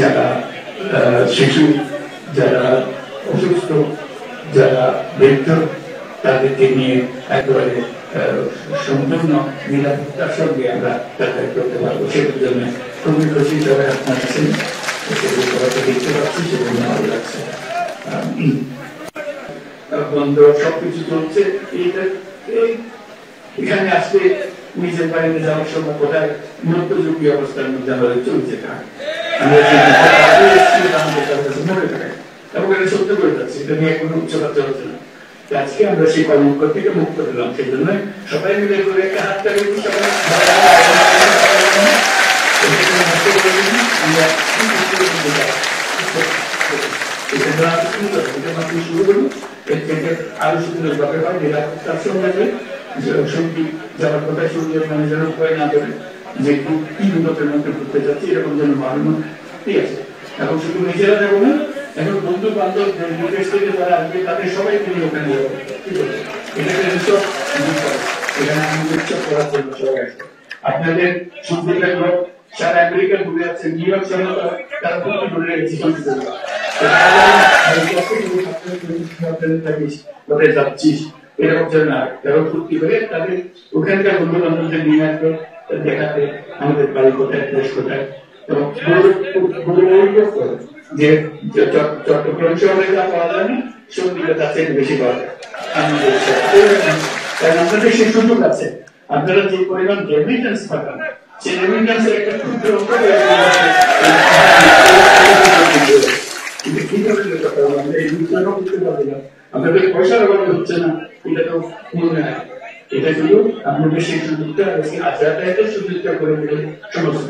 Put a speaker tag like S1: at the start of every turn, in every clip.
S1: যারা শিশু, যারা অসুস্থ, যারা বৃদ্ধ, তাদেরকে নিয়ে একেবারে সম্পূর্ণ নিরাপত্তার সঙ্গে আমরা যাতায়াত করতে পারবো। সেটার জন্য খুবই খুশি সবাই আপনার আছেন, দেখতে পাচ্ছি, সেজন্য ভালো লাগছে। বন্ধ সবকিছু চলছে। এখানে আসলে নিজের বাড়িতে যাওয়ার সময় কোথায় মধ্যযুগী অবস্থার মধ্যে আমাদের চলছে মনে থাকে এবং এটা সত্য করে যাচ্ছে, এটা নিয়ে কোনো উচ্চতা চলছে না। আজকে আমরা সেই কলঙ্ক থেকে মুক্ত পেলাম, সেই জন্য সবাই মিলে করে একটা হাত তালি শুরু করুন। এর থেকে আরো সুন্দর ব্যাপার হয় নিরাপত্তার সঙ্গে সঙ্গী যাওয়ার কথা শুনলে মানে যেন ভয় না করে যে কি বিপদের মধ্যে ঘুরতে যাচ্ছি এরকম যেন ভাবনা ঠিক আছে। এবং শুধু নিজেরা যাবো না, এখন বন্ধু বান্ধব বিদেশ থেকে যারা আসবে তাদের সবাই তিনি ওখানে যাবো, ঠিক আছে। এটাকে উৎসব এখানে আমি উৎসব করার জন্য সবাই আসবে। আপনাদের সন্ধিকার লোক সারা আমেরিকা ঘুরে যাচ্ছে, নিউ ইয়র্ক শহর তারা খুব ঘুরে রেখেছে কোথায় যাচ্ছিস এরকম যেন না, কারণ ফুর্তি করে তাদের ওখানকার বন্ধু বান্ধবদের নিয়ে আসবে দেখাতে আমাদের বাড়ি কোথায়, দেশ কোথায়। এবং যে চট্টগ্রাম শহরে যা পাওয়া যায় না, সন্ধিকা তার থেকে বেশি পাওয়া যায় কারণ আপনাদের সেই সুযোগ আছে। আপনারা যে পরিমাণ রেমিটেন্স পাঠান, সেই রেমিটেন্সের একটা ক্ষুদ্র আপনাদের পয়সার অভাবে হচ্ছে না, এটা তো মনে হয়। এটা শুধু আপনাদের সেই সুযোগটা যাতায়াতের সুযোগটা করে দিলে সমস্ত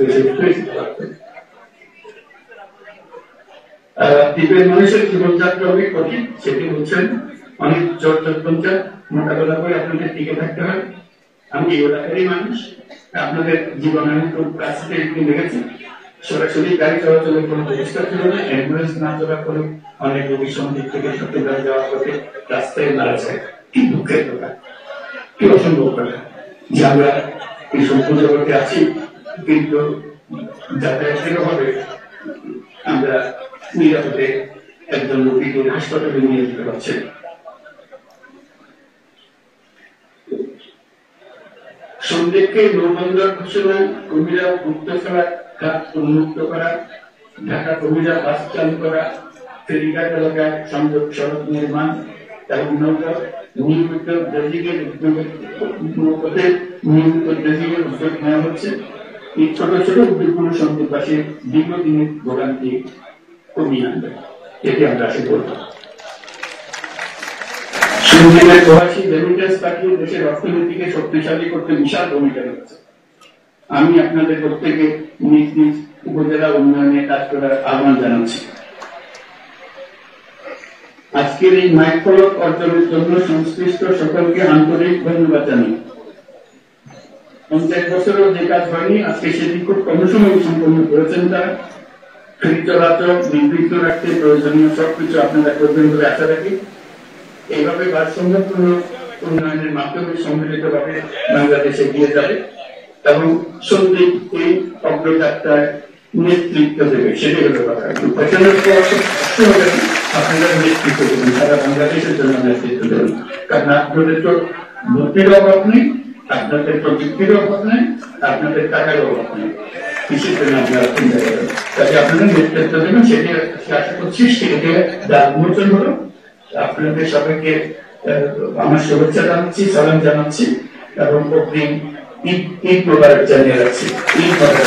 S1: দ্বীপের মানুষের জীবনযাত্রা অনেক কঠিন, সেটি বলছেন অনেক জটপঞ্চা মোকাবেলা করে আপনাদের টিকে থাকতে হয়। আমি এই এলাকারই মানুষ, আপনাদের জীবন আমি খুব কাছ থেকে দেখেছি। সরাসরি গাড়ি চলাচলের কোনো ব্যবস্থা ছিল না, অ্যাম্বুলেন্স না চলার ফলে অনেক রোগী সন্দিক থেকে চট্টগ্রাম যাওয়ার পথে রাস্তায় মারা যায়। কি দুঃখের কথা, কি অসম্ভব কথা যে আমরা এই সম্পূর্ণ জগতে আছি, কিন্তু যাতায়াতের অভাবে আমরা নিরাপদে একজন রোগীকে হাসপাতালে নিয়ে যেতে পারছি। সন্দেহকে নৌবন্দর ঘোষণা, কুমিরা মুক্ত করা, উন্মুক্ত করা, ঢাকা কুমিরা বাস চালু করা, ফেরিঘাট এলাকায় সংযোগ সড়ক নির্মাণ এবং নৌকা নিয়মিত ড্রেজিংয়ের উদ্যোগ নেওয়া হচ্ছে। এই ছোট ছোট উদ্যোগগুলো সন্দেহবাসী দীর্ঘদিনের ভোগান্তি কমিয়ে আনবে, এটি আমরা আশা করব। সন্ধিকার প্রবাসী রেমিটেন্স পাঠিয়ে দেশের অর্থনীতিকে শক্তিশালী করতে বিশাল ভূমিকা রয়েছে। আমি আপনাদের প্রত্যেকে নিজ নিজ উপজেলা উন্নয়নে কাজ করার আহ্বান জানাচ্ছি। আজকের এই মাইলফলক অর্জনের জন্য সংশ্লিষ্ট সকলকে আন্তরিক ধন্যবাদ জানাই। 50 বছরেও যে কাজ হয়নি, আজকে সেটি খুব কম সময়ে সম্পন্ন করেছেন তারা। ফেরি চলাচল নির্বিঘ্ন রাখতে প্রয়োজনীয় সবকিছু আপনারা করবেন বলে আশা রাখি। এইভাবে ভারসাম্যপূর্ণ উন্নয়নের মাধ্যমে সম্মিলিতভাবে বাংলাদেশ এগিয়ে যাবে এবং সন্দীপ এই অগ্রযাত্রায় নেতৃত্ব দেবে, সেটাই হলো কথা। আপনারা নেতৃত্ব দেবেন, সারা বাংলাদেশের জন্য নেতৃত্ব দেবেন। কারণ আপনাদের তো বুদ্ধির অভাব নেই, আপনাদের প্রযুক্তির অভাব নেই, আপনাদের টাকার অভাব নেই, কৃষির জন্য আপনারা চিন্তা করেন। কাজে আপনারা নেতৃত্ব দেবেন, সেটি আশা করছি সেটি যার উন্মোচন হলো। আপনাদের সবাইকে আমার শুভেচ্ছা জানাচ্ছি, সালাম জানাচ্ছি এবং অগ্রিম ঈদ মোবারক জানিয়ে রাখছি। ঈদ মোবারক।